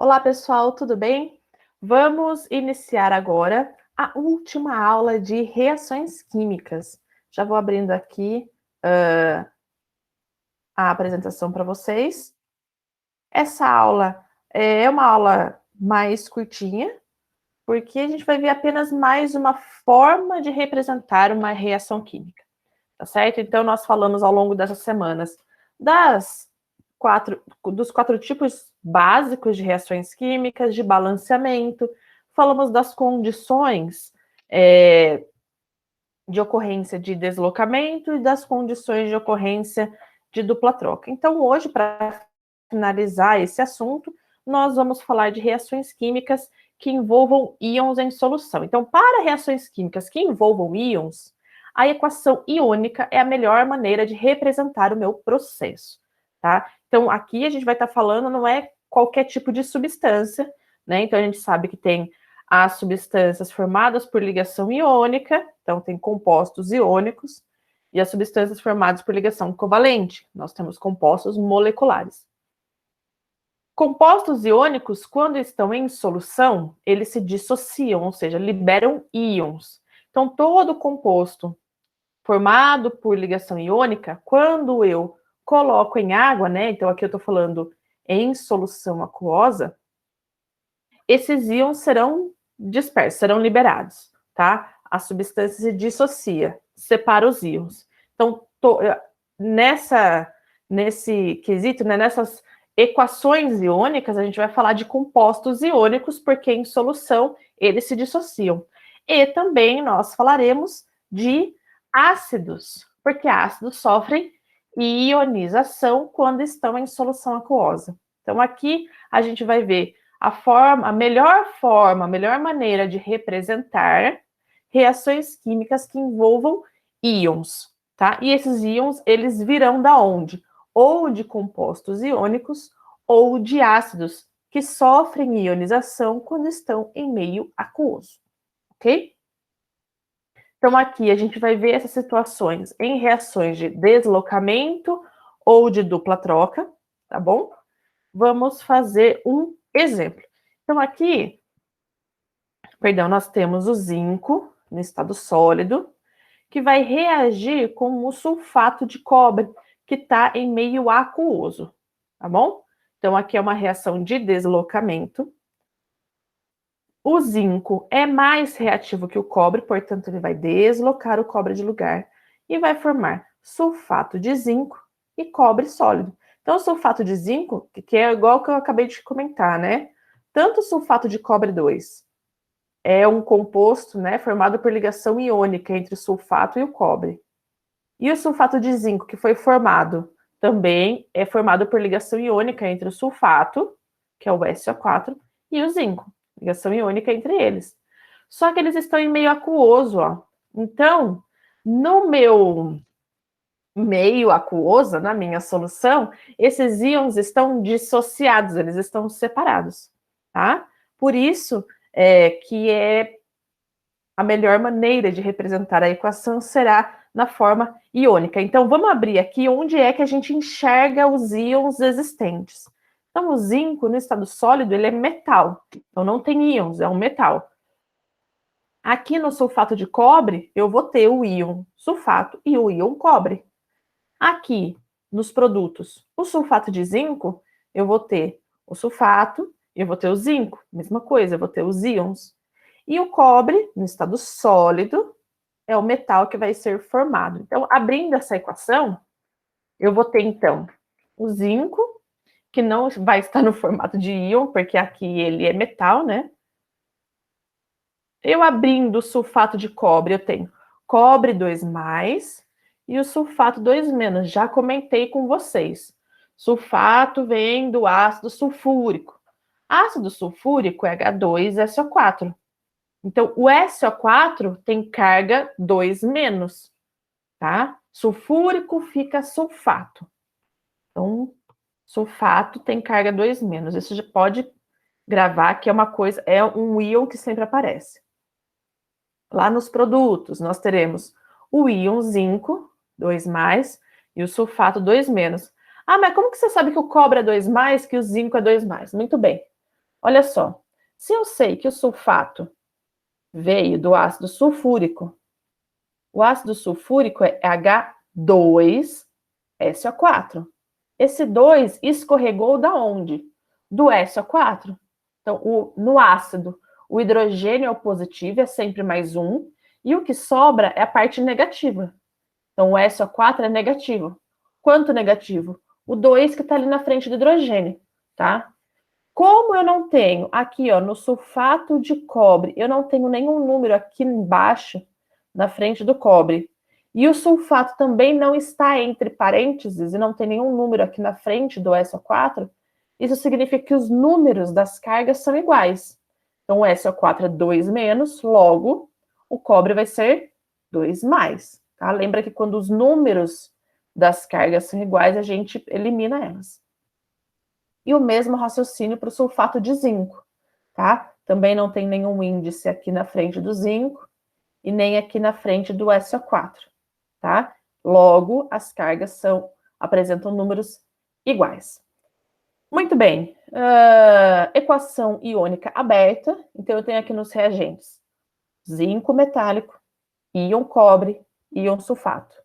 Olá, pessoal, tudo bem? Vamos iniciar agora a última aula de reações químicas. Já vou abrindo aqui a apresentação para vocês. Essa aula é uma aula mais curtinha, porque a gente vai ver apenas mais uma forma de representar uma reação química, tá certo? Então, nós falamos ao longo dessas semanas dos quatro tipos básicos de reações químicas, de balanceamento, falamos das condições de ocorrência de deslocamento e das condições de ocorrência de dupla troca. Então, hoje, para finalizar esse assunto, nós vamos falar de reações químicas que envolvam íons em solução. Então, para reações químicas que envolvam íons, a equação iônica é a melhor maneira de representar o meu processo, tá? Então, aqui a gente vai estar falando, não é qualquer tipo de substância, né? Então, a gente sabe que tem as substâncias formadas por ligação iônica, então tem compostos iônicos, e as substâncias formadas por ligação covalente, nós temos compostos moleculares. Compostos iônicos, quando estão em solução, eles se dissociam, ou seja, liberam íons. Então, todo composto formado por ligação iônica, quando eu coloco em água, né? Então, aqui eu estou falando em solução aquosa, esses íons serão dispersos, serão liberados, tá? A substância se dissocia, separa os íons. Então, nesse quesito, né, nessas equações iônicas, a gente vai falar de compostos iônicos, porque em solução eles se dissociam. E também nós falaremos de ácidos, porque ácidos sofrem ionização quando estão em solução aquosa. Então, aqui a gente vai ver a melhor maneira de representar reações químicas que envolvam íons, tá? E esses íons, eles virão da onde? Ou de compostos iônicos ou de ácidos que sofrem ionização quando estão em meio aquoso, ok? Então, aqui a gente vai ver essas situações em reações de deslocamento ou de dupla troca, tá bom? Vamos fazer um exemplo. Então, aqui, nós temos o zinco no estado sólido, que vai reagir com o sulfato de cobre, que está em meio aquoso, tá bom? Então, aqui é uma reação de deslocamento. O zinco é mais reativo que o cobre, portanto, ele vai deslocar o cobre de lugar e vai formar sulfato de zinco e cobre sólido. Então, o sulfato de zinco, que é igual que eu acabei de comentar, né? Tanto o sulfato de cobre 2 é um composto, né, formado por ligação iônica entre o sulfato e o cobre. E o sulfato de zinco, que foi formado, também é formado por ligação iônica entre o sulfato, que é o SO4, e o zinco, ligação iônica entre eles. Só que eles estão em meio aquoso, ó. Então, no meu meio aquoso, na minha solução, esses íons estão dissociados, eles estão separados, tá? Por isso que a melhor maneira de representar a equação será na forma iônica. Então, vamos abrir aqui onde é que a gente enxerga os íons existentes. Então, o zinco, no estado sólido, ele é metal. Então, não tem íons, é um metal. Aqui no sulfato de cobre, eu vou ter o íon sulfato e o íon cobre. Aqui, nos produtos, o sulfato de zinco, eu vou ter o sulfato e eu vou ter o zinco. Mesma coisa, eu vou ter os íons. E o cobre, no estado sólido, é o metal que vai ser formado. Então, abrindo essa equação, eu vou ter, então, o zinco, que não vai estar no formato de íon, porque aqui ele é metal, né? Eu abrindo o sulfato de cobre, eu tenho cobre 2+, e o sulfato 2-. Já comentei com vocês. Sulfato vem do ácido sulfúrico. Ácido sulfúrico é H2SO4. Então, o SO4 tem carga 2-, tá? Sulfúrico fica sulfato. Então, sulfato tem carga 2-. Isso já pode gravar que é uma coisa, é um íon que sempre aparece. Lá nos produtos, nós teremos o íon zinco, 2+, e o sulfato 2-. Ah, mas como que você sabe que o cobre é 2+, que o zinco é 2+? Muito bem. Olha só, se eu sei que o sulfato veio do ácido sulfúrico, o ácido sulfúrico é H2SO4. Esse 2 escorregou da onde? Do SO4. Então, no ácido, o hidrogênio é o positivo, é sempre mais um, e o que sobra é a parte negativa. Então, o SO4 é negativo. Quanto negativo? O 2 que está ali na frente do hidrogênio, tá? Como eu não tenho aqui, ó, no sulfato de cobre, eu não tenho nenhum número aqui embaixo, na frente do cobre, e o sulfato também não está entre parênteses e não tem nenhum número aqui na frente do SO4, isso significa que os números das cargas são iguais. Então, o SO4 é 2 menos, logo, o cobre vai ser 2 mais. Tá? Lembra que quando os números das cargas são iguais, a gente elimina elas. E o mesmo raciocínio para o sulfato de zinco, tá? Também não tem nenhum índice aqui na frente do zinco e nem aqui na frente do SO4, tá? Logo, as cargas apresentam números iguais. Muito bem. Equação iônica aberta. Então, eu tenho aqui nos reagentes zinco metálico, íon cobre, íon sulfato.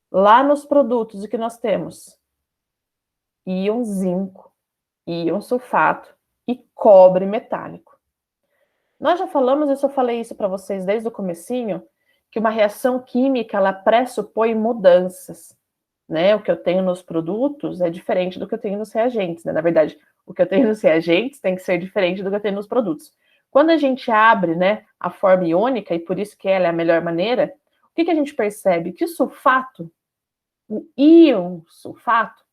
Lá nos produtos, o que nós temos? Íon zinco, íon sulfato e cobre metálico. Nós já falamos, eu só falei isso para vocês desde o comecinho, que uma reação química, ela pressupõe mudanças, né? O que eu tenho nos produtos é diferente do que eu tenho nos reagentes, né? Na verdade, o que eu tenho nos reagentes tem que ser diferente do que eu tenho nos produtos. Quando a gente abre, né, a forma iônica, e por isso que ela é a melhor maneira, o que a gente percebe? Que o sulfato, o íon sulfato,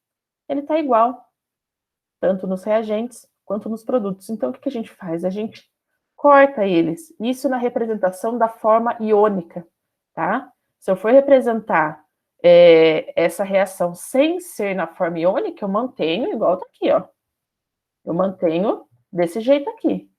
ele está igual, tanto nos reagentes quanto nos produtos. Então, o que a gente faz? A gente corta eles. Isso na representação da forma iônica, tá? Se eu for representar essa reação sem ser na forma iônica, eu mantenho igual tá aqui, ó. Eu mantenho desse jeito aqui.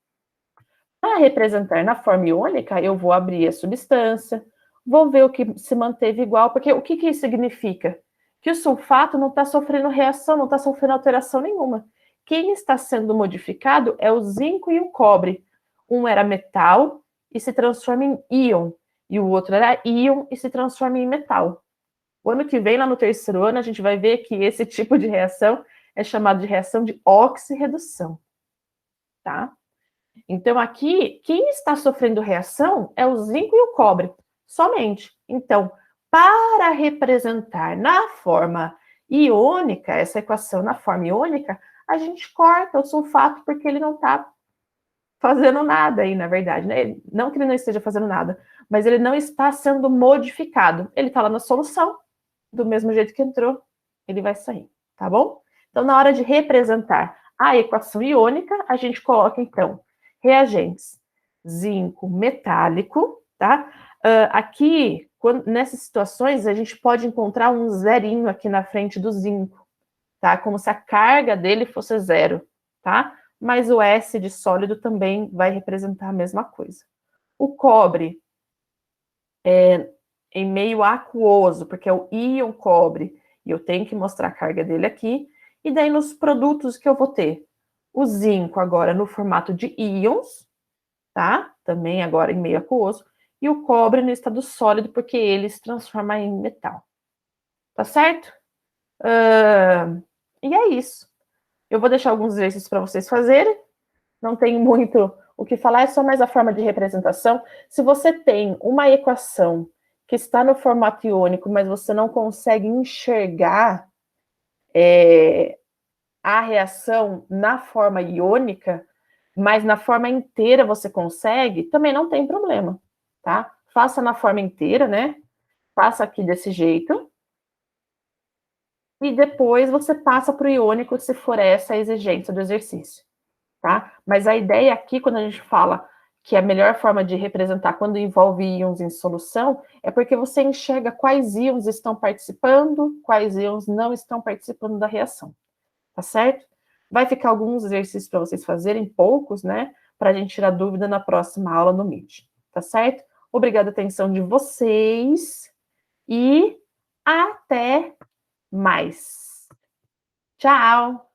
Para representar na forma iônica, eu vou abrir a substância, vou ver o que se manteve igual, porque o que isso significa? Que o sulfato não está sofrendo reação, não está sofrendo alteração nenhuma. Quem está sendo modificado é o zinco e o cobre. Um era metal e se transforma em íon, e o outro era íon e se transforma em metal. O ano que vem, lá no terceiro ano, a gente vai ver que esse tipo de reação é chamado de reação de oxirredução, tá? Então, aqui, quem está sofrendo reação é o zinco e o cobre, somente. Então, para representar na forma iônica, essa equação na forma iônica, a gente corta o sulfato porque ele não está fazendo nada aí, na verdade, né? Não que ele não esteja fazendo nada, mas ele não está sendo modificado. Ele está lá na solução, do mesmo jeito que entrou, ele vai sair, tá bom? Então, na hora de representar a equação iônica, a gente coloca, então, reagentes zinco metálico, tá? Aqui, nessas situações, a gente pode encontrar um zerinho aqui na frente do zinco, tá? Como se a carga dele fosse zero, tá? Mas o S de sólido também vai representar a mesma coisa. O cobre é em meio aquoso, porque é o íon cobre, e eu tenho que mostrar a carga dele aqui. E daí, nos produtos que eu vou ter, o zinco agora no formato de íons, tá? Também agora em meio aquoso, e o cobre no estado sólido, porque ele se transforma em metal. Tá certo? E é isso. Eu vou deixar alguns exercícios para vocês fazerem. Não tem muito o que falar, é só mais a forma de representação. Se você tem uma equação que está no formato iônico, mas você não consegue enxergar a reação na forma iônica, mas na forma inteira você consegue, também não tem problema, tá? Faça na forma inteira, né? Faça aqui desse jeito. E depois você passa para o iônico, se for essa a exigência do exercício, tá? Mas a ideia aqui, quando a gente fala que a melhor forma de representar quando envolve íons em solução, é porque você enxerga quais íons estão participando, quais íons não estão participando da reação, tá certo? Vai ficar alguns exercícios para vocês fazerem, poucos, né? Para a gente tirar dúvida na próxima aula no Meet, tá certo? Obrigada a atenção de vocês e até mais. Tchau!